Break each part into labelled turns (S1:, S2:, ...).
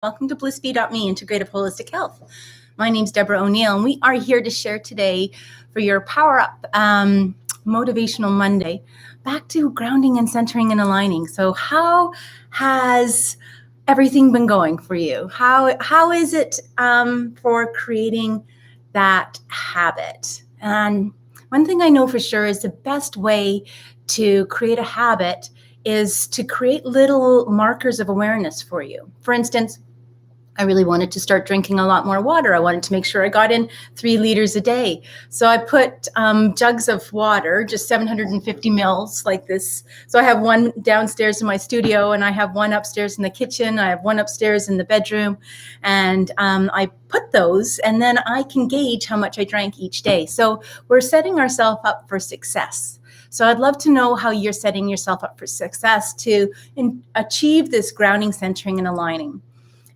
S1: Welcome to BlissBEME Integrative Holistic Health. My name's Deborah O'Neill, and we are here to share today for your Power Up Motivational Monday, back to grounding and centering and aligning. So how has everything been going for you? How is it for creating that habit? And one thing I know for sure is the best way to create a habit is to create little markers of awareness for you. For instance, I really wanted to start drinking a lot more water. I wanted to make sure I got in 3 liters a day. So I put jugs of water, just 750 mils like this. So I have one downstairs in my studio, and I have one upstairs in the kitchen. I have one upstairs in the bedroom. And I put those, and then I can gauge how much I drank each day. So we're setting ourselves up for success. So I'd love to know how you're setting yourself up for success to achieve this grounding, centering, and aligning.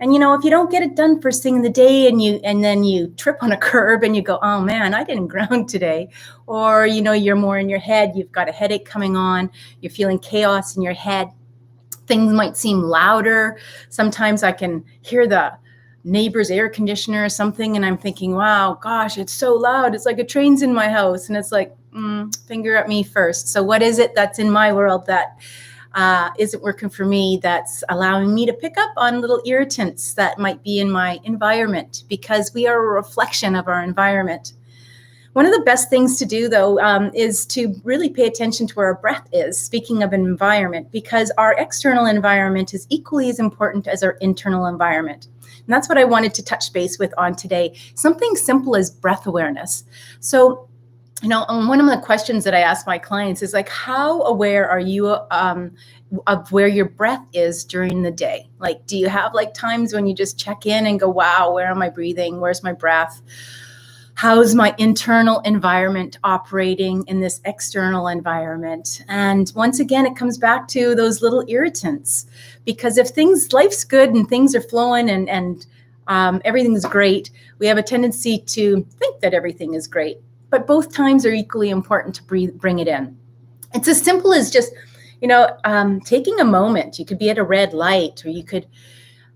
S1: And, if you don't get it done first thing in the day and then you trip on a curb and you go, oh man, I didn't ground today. Or, you're more in your head, you've got a headache coming on, you're feeling chaos in your head. Things might seem louder. Sometimes I can hear the neighbor's air conditioner or something, and I'm thinking, wow, gosh, it's so loud. It's like a train's in my house. And it's like, finger at me first. So what is it that's in my world that isn't working for me, that's allowing me to pick up on little irritants that might be in my environment? Because we are a reflection of our environment. One of the best things to do, though, is to really pay attention to where our breath is, speaking of an environment, because our external environment is equally as important as our internal environment. And that's what I wanted to touch base with on today. Something simple as breath awareness. So, one of the questions that I ask my clients is like, how aware are you of where your breath is during the day? Like, do you have times when you just check in and go, wow, where am I breathing? Where's my breath? How's my internal environment operating in this external environment? And once again, it comes back to those little irritants, because if life's good and things are flowing and everything's great, we have a tendency to think that everything is great. But both times are equally important to bring it in. It's as simple as just, taking a moment. You could be at a red light, or you could,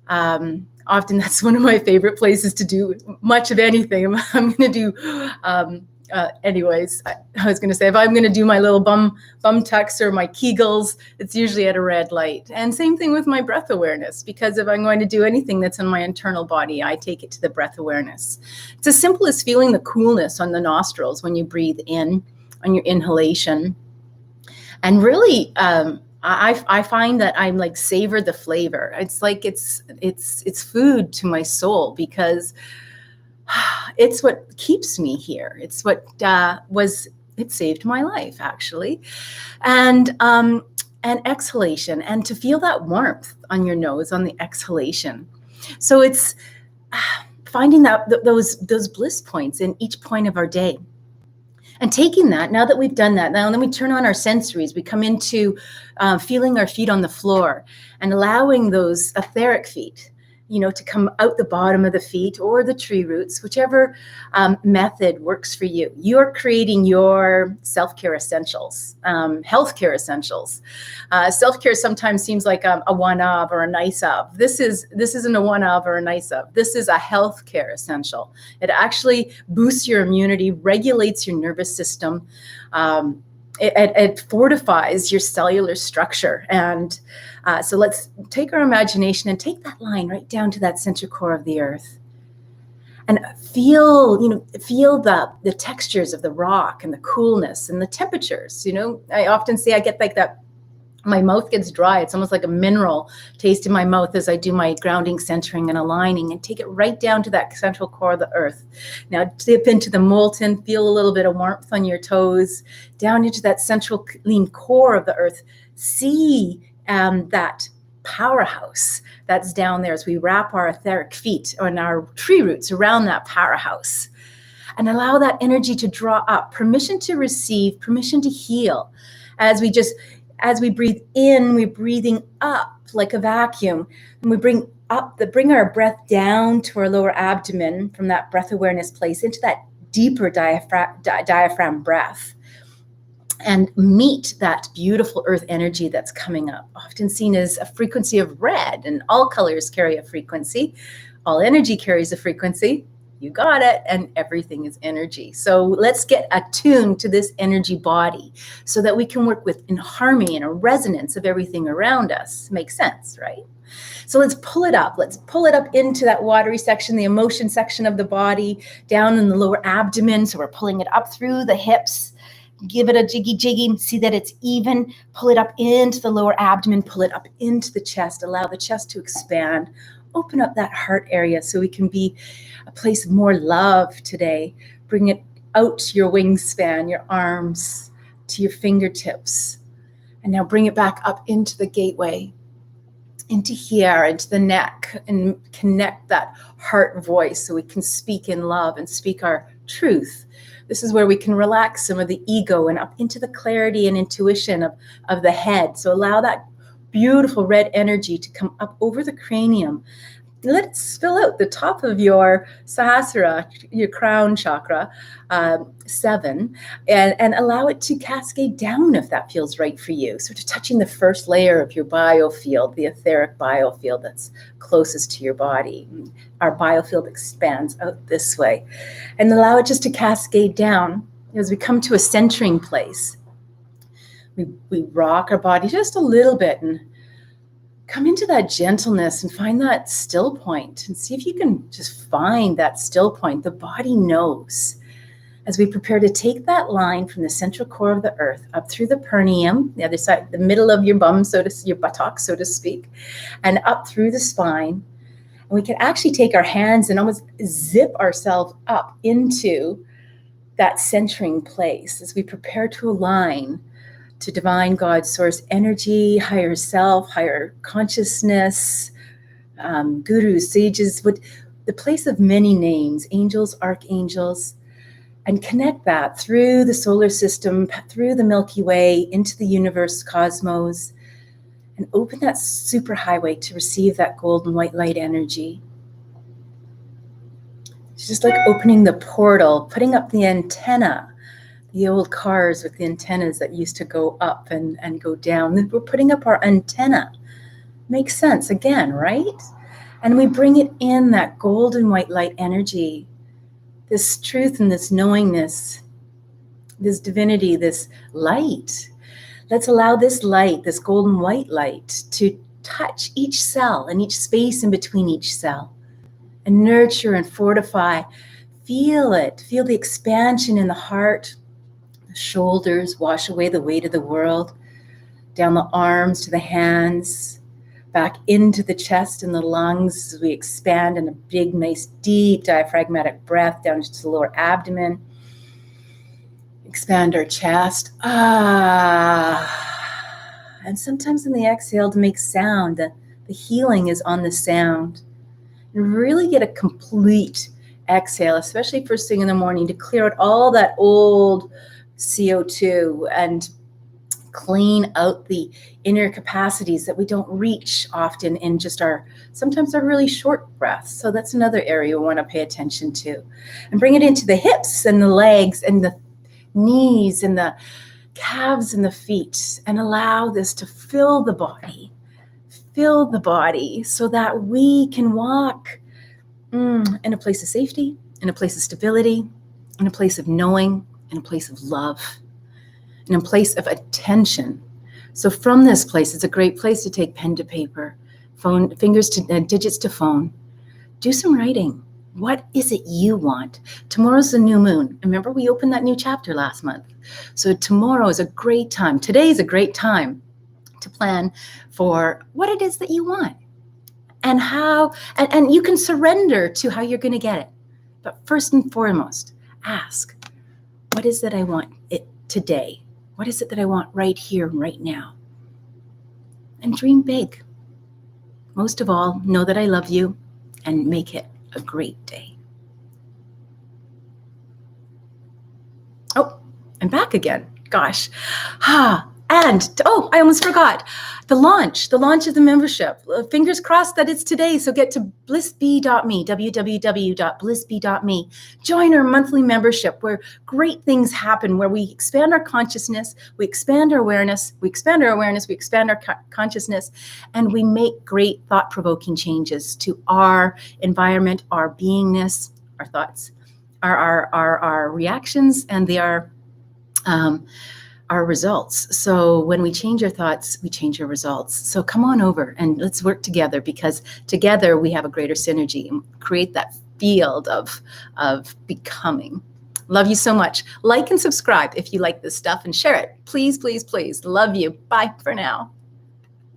S1: often that's one of my favorite places to do much of anything. I'm going to do, anyways, I was going to say, if I'm going to do my little bum tucks or my Kegels, it's usually at a red light. And same thing with my breath awareness, because if I'm going to do anything that's in my internal body, I take it to the breath awareness. It's as simple as feeling the coolness on the nostrils when you breathe in, on your inhalation. And really, I find that I'm savor the flavor. It's like it's food to my soul, because it's what keeps me here. It's what it saved my life, actually. And exhalation, and to feel that warmth on your nose on the exhalation. So it's finding those bliss points in each point of our day. And taking that, now that we've done that, now then we turn on our sensories. We come into feeling our feet on the floor and allowing those etheric feet, to come out the bottom of the feet or the tree roots, whichever method works for you. You're creating your self-care essentials, healthcare essentials. Self-care sometimes seems like a one of or a nice of. This isn't a one of or a nice of. This is a healthcare essential. It actually boosts your immunity, regulates your nervous system. It fortifies your cellular structure. And so let's take our imagination and take that line right down to that center core of the earth, and feel the textures of the rock and the coolness and the temperatures. I often say I get that, my mouth gets dry. It's almost like a mineral taste in my mouth as I do my grounding, centering, and aligning, and take it right down to that central core of the earth. Now dip into the molten, feel a little bit of warmth on your toes, down into that central clean core of the earth. See that powerhouse that's down there as we wrap our etheric feet and our tree roots around that powerhouse, and allow that energy to draw up. Permission to receive, permission to heal. As we breathe in, we're breathing up like a vacuum, and we bring our breath down to our lower abdomen from that breath awareness place into that deeper diaphragm breath. and meet that beautiful earth energy that's coming up, often seen as a frequency of red, and all colors carry a frequency. All energy carries a frequency. You got it. And everything is energy. So let's get attuned to this energy body so that we can work in harmony and a resonance of everything around us. Makes sense, right? So let's pull it up. Let's pull it up into that watery section, the emotion section of the body, down in the lower abdomen. So we're pulling it up through the hips. Give it a jiggy, see that it's even. Pull it up into the lower abdomen, pull it up into the chest, allow the chest to expand. Open up that heart area so we can be a place of more love today. Bring it out to your wingspan, your arms, to your fingertips. And now bring it back up into the gateway, into here, into the neck, and connect that heart voice so we can speak in love and speak our truth. This is where we can relax some of the ego and up into the clarity and intuition of the head. So allow that beautiful red energy to come up over the cranium. Let it spill out the top of your Sahasrara, your crown chakra, 7, and allow it to cascade down if that feels right for you. Sort of touching the first layer of your biofield, the etheric biofield that's closest to your body. Our biofield expands out this way. And allow it just to cascade down as we come to a centering place. We rock our body just a little bit and come into that gentleness and find that still point and see if you can just find that still point. The body knows. As we prepare to take that line from the central core of the earth up through the perineum, the other side, the middle of your bum, your buttocks, so to speak, and up through the spine. And we can actually take our hands and almost zip ourselves up into that centering place as we prepare to align to divine God, source energy, higher self, higher consciousness, gurus, sages, the place of many names, angels, archangels, and connect that through the solar system, through the Milky Way, into the universe, cosmos, and open that superhighway to receive that golden white light energy. It's just like opening the portal, putting up the antenna. The old cars with the antennas that used to go up and go down. We're putting up our antenna. Makes sense again, right? And we bring it in, that golden white light energy, this truth and this knowingness, this divinity, this light. Let's allow this light, this golden white light, to touch each cell and each space in between each cell and nurture and fortify. Feel it. Feel the expansion in the heart. Shoulders, wash away the weight of the world, down the arms to the hands, back into the chest and the lungs as we expand in a big, nice, deep diaphragmatic breath down to the lower abdomen. Expand our chest. And sometimes in the exhale to make sound, the healing is on the sound. And really get a complete exhale, especially first thing in the morning, to clear out all that old CO2 and clean out the inner capacities that we don't reach often in just sometimes our really short breaths. So that's another area we want to pay attention to. And bring it into the hips and the legs and the knees and the calves and the feet, and allow this to fill the body so that we can walk in a place of safety, in a place of stability, in a place of knowing, in a place of love, in a place of attention. So from this place, it's a great place to take pen to paper, phone, fingers to digits to phone. Do some writing. What is it you want? Tomorrow's the new moon. Remember, we opened that new chapter last month. So tomorrow is a great time. Today is a great time to plan for what it is that you want and how, and you can surrender to how you're going to get it. But first and foremost, ask, what is it I want it today? What is it that I want right here, right now? And dream big. Most of all, know that I love you and make it a great day. Oh, I'm back again. Gosh. And, oh, I almost forgot, the launch of the membership. Fingers crossed that it's today. So get to blissbe.me, www.blissbe.me. Join our monthly membership where great things happen, where we expand our consciousness, we expand our awareness, we expand our consciousness, and we make great thought-provoking changes to our environment, our beingness, our thoughts, our reactions, and our results. So when we change our thoughts, we change our results. So come on over and let's work together, because together we have a greater synergy and create that field of becoming. Love you so much. Like and subscribe if you like this stuff, and share it. Please, please, please. Love you. Bye for now.